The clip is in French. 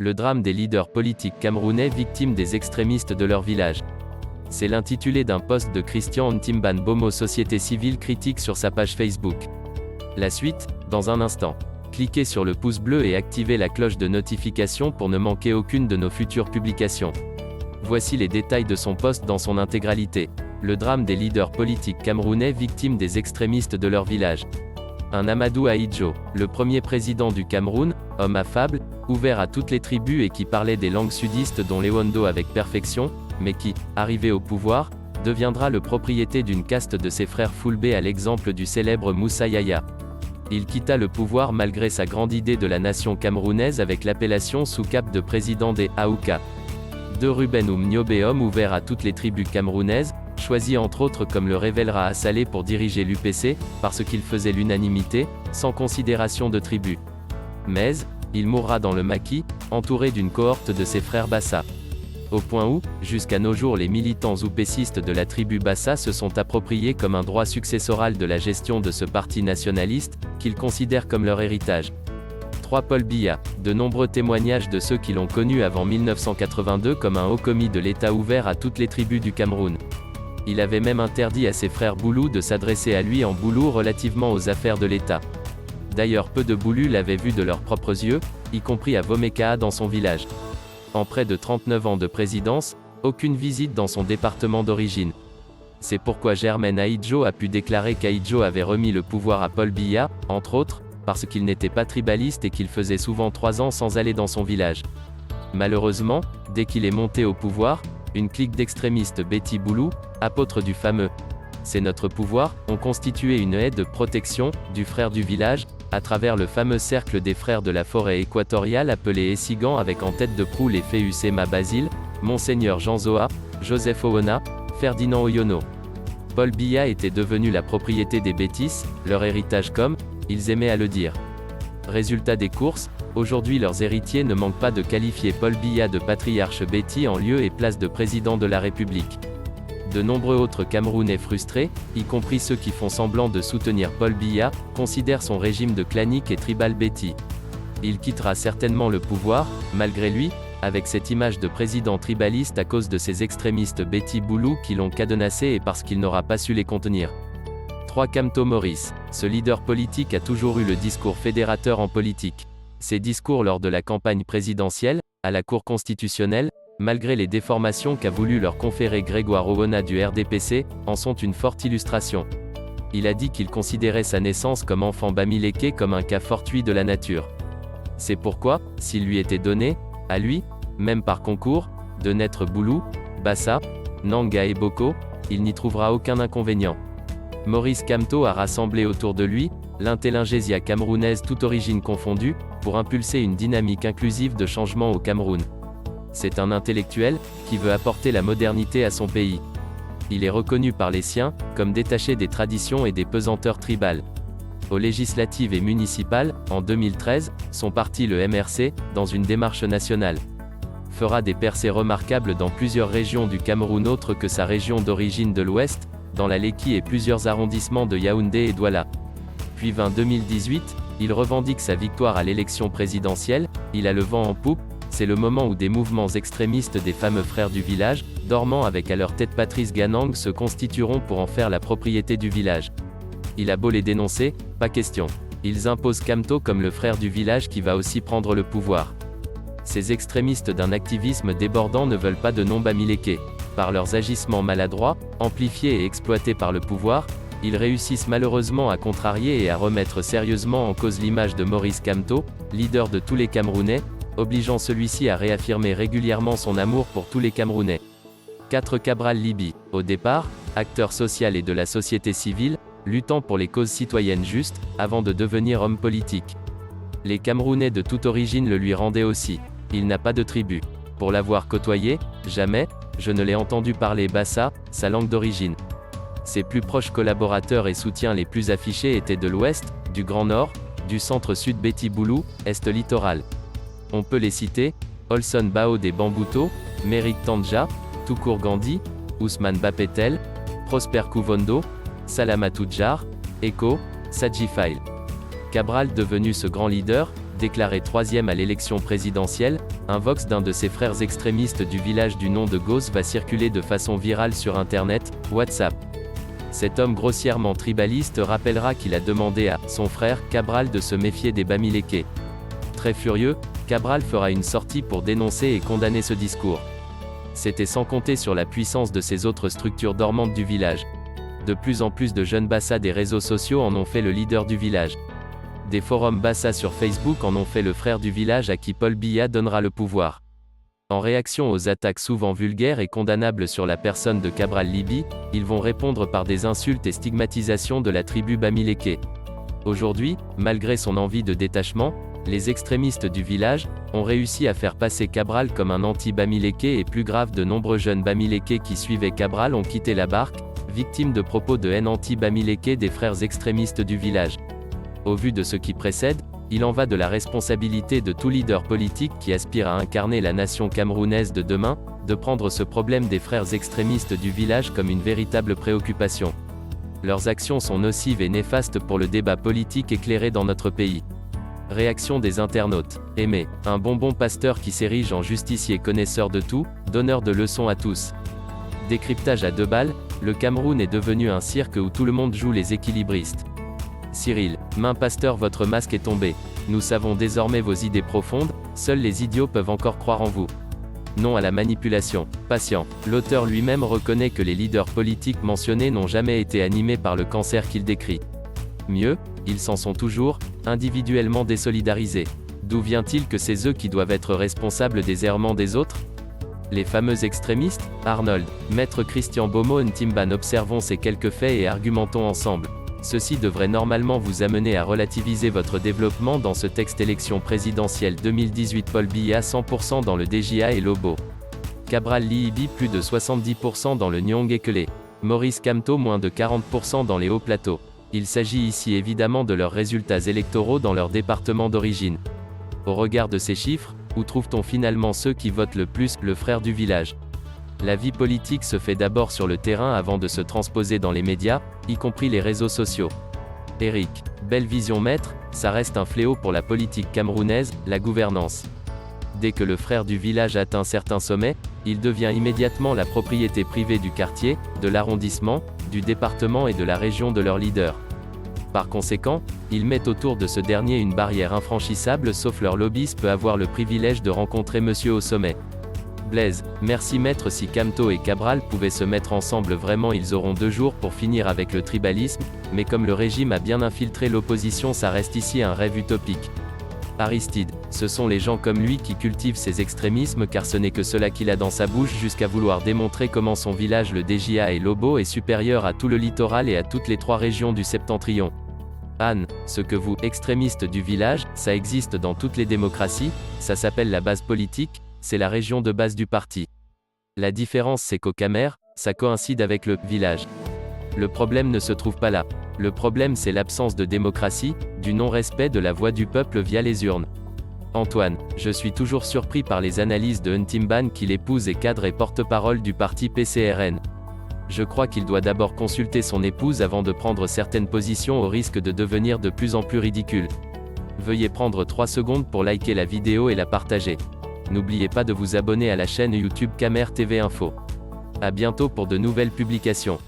Le drame des leaders politiques camerounais victimes des extrémistes de leur village. C'est l'intitulé d'un post de Christian Ntimban Bomo Société Civile Critique sur sa page Facebook. La suite, dans un instant. Cliquez sur le pouce bleu et activez la cloche de notification pour ne manquer aucune de nos futures publications. Voici les détails de son post dans son intégralité. Le drame des leaders politiques camerounais victimes des extrémistes de leur village. Un Amadou Ahidjo, le premier président du Cameroun, homme affable, ouvert à toutes les tribus et qui parlait des langues sudistes dont l'Ewondo avec perfection, mais qui, arrivé au pouvoir, deviendra le propriété d'une caste de ses frères Fulbé à l'exemple du célèbre Moussa Yaya. Il quitta le pouvoir malgré sa grande idée de la nation camerounaise avec l'appellation sous cap de président des Aouka. De Ruben Oumniobe, homme ouvert à toutes les tribus camerounaises, choisi entre autres comme le révélera Assalé pour diriger l'UPC, parce qu'il faisait l'unanimité, sans considération de tribu. Mais, il mourra dans le maquis, entouré d'une cohorte de ses frères Bassa. Au point où, jusqu'à nos jours les militants oupécistes de la tribu Bassa se sont appropriés comme un droit successoral de la gestion de ce parti nationaliste, qu'ils considèrent comme leur héritage. 3 Paul Biya, de nombreux témoignages de ceux qui l'ont connu avant 1982 comme un haut commis de l'État ouvert à toutes les tribus du Cameroun. Il avait même interdit à ses frères Boulou de s'adresser à lui en Boulou relativement aux affaires de l'État. D'ailleurs peu de Boulou l'avaient vu de leurs propres yeux, y compris à Vomeka dans son village. En près de 39 ans de présidence, aucune visite dans son département d'origine. C'est pourquoi Germaine Ahidjo a pu déclarer qu'Ahidjo avait remis le pouvoir à Paul Biya, entre autres, parce qu'il n'était pas tribaliste et qu'il faisait souvent 3 ans sans aller dans son village. Malheureusement, dès qu'il est monté au pouvoir, une clique d'extrémistes Betty Boulou, apôtre du fameux « C'est notre pouvoir », ont constitué une haie de protection du frère du village, à travers le fameux cercle des frères de la forêt équatoriale appelé Essigan avec en tête de proue les Féucema Basile, Monseigneur Jean Zoa, Joseph Owona, Ferdinand Oyono. Paul Biya était devenu la propriété des Bétis, leur héritage comme ils aimaient à le dire. Résultat des courses, aujourd'hui leurs héritiers ne manquent pas de qualifier Paul Biya de patriarche Béti en lieu et place de président de la République. De nombreux autres Camerounais frustrés, y compris ceux qui font semblant de soutenir Paul Biya, considèrent son régime de clanique et tribal Béti. Il quittera certainement le pouvoir, malgré lui, avec cette image de président tribaliste à cause de ces extrémistes Betty Boulou qui l'ont cadenassé et parce qu'il n'aura pas su les contenir. 3 Kamto Maurice. Ce leader politique a toujours eu le discours fédérateur en politique. Ses discours lors de la campagne présidentielle, à la Cour constitutionnelle, malgré les déformations qu'a voulu leur conférer Grégoire Owona du RDPC, en sont une forte illustration. Il a dit qu'il considérait sa naissance comme enfant Bamileke comme un cas fortuit de la nature. C'est pourquoi, s'il lui était donné, à lui, même par concours, de naître Boulou, Bassa, Nanga et Boko, il n'y trouvera aucun inconvénient. Maurice Kamto a rassemblé autour de lui, l'intelligentsia camerounaise toute origine confondue, pour impulser une dynamique inclusive de changement au Cameroun. C'est un intellectuel, qui veut apporter la modernité à son pays. Il est reconnu par les siens, comme détaché des traditions et des pesanteurs tribales. Aux législatives et municipales, en 2013, son parti le MRC, dans une démarche nationale, fera des percées remarquables dans plusieurs régions du Cameroun autres que sa région d'origine de l'Ouest, dans la Leki et plusieurs arrondissements de Yaoundé et Douala. Puis 2018, il revendique sa victoire à l'élection présidentielle, il a le vent en poupe, c'est le moment où des mouvements extrémistes des fameux frères du village, dormant avec à leur tête Patrice Ganang se constitueront pour en faire la propriété du village. Il a beau les dénoncer, pas question. Ils imposent Kamto comme le frère du village qui va aussi prendre le pouvoir. Ces extrémistes d'un activisme débordant ne veulent pas de nom Bamileke. Par leurs agissements maladroits, amplifiés et exploités par le pouvoir, ils réussissent malheureusement à contrarier et à remettre sérieusement en cause l'image de Maurice Kamto, leader de tous les Camerounais, obligeant celui-ci à réaffirmer régulièrement son amour pour tous les Camerounais. 4 Cabral Libi, au départ, acteur social et de la société civile, luttant pour les causes citoyennes justes, avant de devenir homme politique. Les Camerounais de toute origine le lui rendaient aussi. Il n'a pas de tribu. Pour l'avoir côtoyé, jamais, je ne l'ai entendu parler Bassa, sa langue d'origine. Ses plus proches collaborateurs et soutiens les plus affichés étaient de l'Ouest, du Grand Nord, du Centre-Sud Betty Boulou, Est littoral. On peut les citer, Olson Bao des Bambuto, Merik Tandja, Toukour Gandhi, Ousmane Bapetel, Prosper Kouvondo, Salamatou Djar, Eko, Sadji Fail. Cabral devenu ce grand leader, déclaré 3e à l'élection présidentielle, un vox d'un de ses frères extrémistes du village du nom de Gos va circuler de façon virale sur Internet, WhatsApp. Cet homme grossièrement tribaliste rappellera qu'il a demandé à son frère, Cabral, de se méfier des Bamilékés. Très furieux, Cabral fera une sortie pour dénoncer et condamner ce discours. C'était sans compter sur la puissance de ces autres structures dormantes du village. De plus en plus de jeunes Bassa des réseaux sociaux en ont fait le leader du village. Des forums Bassa sur Facebook en ont fait le frère du village à qui Paul Biya donnera le pouvoir. En réaction aux attaques souvent vulgaires et condamnables sur la personne de Cabral Libi, ils vont répondre par des insultes et stigmatisations de la tribu Bamiléké. Aujourd'hui, malgré son envie de détachement, les extrémistes du village ont réussi à faire passer Cabral comme un anti-Bamiléké et plus grave, de nombreux jeunes Bamilékés qui suivaient Cabral ont quitté la barque, victimes de propos de haine anti-Bamiléké des frères extrémistes du village. Au vu de ce qui précède, il en va de la responsabilité de tout leader politique qui aspire à incarner la nation camerounaise de demain, de prendre ce problème des frères extrémistes du village comme une véritable préoccupation. Leurs actions sont nocives et néfastes pour le débat politique éclairé dans notre pays. Réaction des internautes. Aimé, un bonbon pasteur qui s'érige en justicier connaisseur de tout, donneur de leçons à tous. Décryptage à 2 balles, le Cameroun est devenu un cirque où tout le monde joue les équilibristes. Cyril, main pasteur, votre masque est tombé. Nous savons désormais vos idées profondes, seuls les idiots peuvent encore croire en vous. Non à la manipulation. Patient. L'auteur lui-même reconnaît que les leaders politiques mentionnés n'ont jamais été animés par le cancer qu'il décrit. Mieux, ils s'en sont toujours, individuellement désolidarisés. D'où vient-il que c'est eux qui doivent être responsables des errements des autres? Les fameux extrémistes? Arnold, Maître Christian Bomo Ntimban. Observons ces quelques faits et argumentons ensemble. Ceci devrait normalement vous amener à relativiser votre développement dans ce texte. Élection présidentielle 2018. Paul Biya 100% dans le DJA et Lobo. Cabral Libi plus de 70% dans le Nyongue-Ekele. Maurice Kamto moins de 40% dans les hauts plateaux. Il s'agit ici évidemment de leurs résultats électoraux dans leur département d'origine. Au regard de ces chiffres, où trouve-t-on finalement ceux qui votent le plus, le frère du village? La vie politique se fait d'abord sur le terrain avant de se transposer dans les médias, y compris les réseaux sociaux. Eric, belle vision maître, ça reste un fléau pour la politique camerounaise, la gouvernance. Dès que le frère du village atteint certains sommets, il devient immédiatement la propriété privée du quartier, de l'arrondissement, du département et de la région de leur leader. Par conséquent, ils mettent autour de ce dernier une barrière infranchissable, sauf leur lobbyiste peut avoir le privilège de rencontrer monsieur au sommet. Blaise, merci maître. Si Kamto et Cabral pouvaient se mettre ensemble vraiment, ils auront 2 jours pour finir avec le tribalisme, mais comme le régime a bien infiltré l'opposition, ça reste ici un rêve utopique. Aristide, ce sont les gens comme lui qui cultivent ces extrémismes, car ce n'est que cela qu'il a dans sa bouche, jusqu'à vouloir démontrer comment son village, le DJA et Lobo, est supérieur à tout le littoral et à toutes les 3 régions du septentrion. Anne, ce que vous, extrémistes du village, ça existe dans toutes les démocraties, ça s'appelle la base politique, c'est la région de base du parti. La différence c'est qu'au Camer, ça coïncide avec le village. Le problème ne se trouve pas là. Le problème c'est l'absence de démocratie, du non-respect de la voix du peuple via les urnes. Antoine, je suis toujours surpris par les analyses de Ntimban qu'il épouse et cadre et porte-parole du parti PCRN. Je crois qu'il doit d'abord consulter son épouse avant de prendre certaines positions au risque de devenir de plus en plus ridicule. Veuillez prendre 3 secondes pour liker la vidéo et la partager. N'oubliez pas de vous abonner à la chaîne YouTube Camer TV Info. À bientôt pour de nouvelles publications.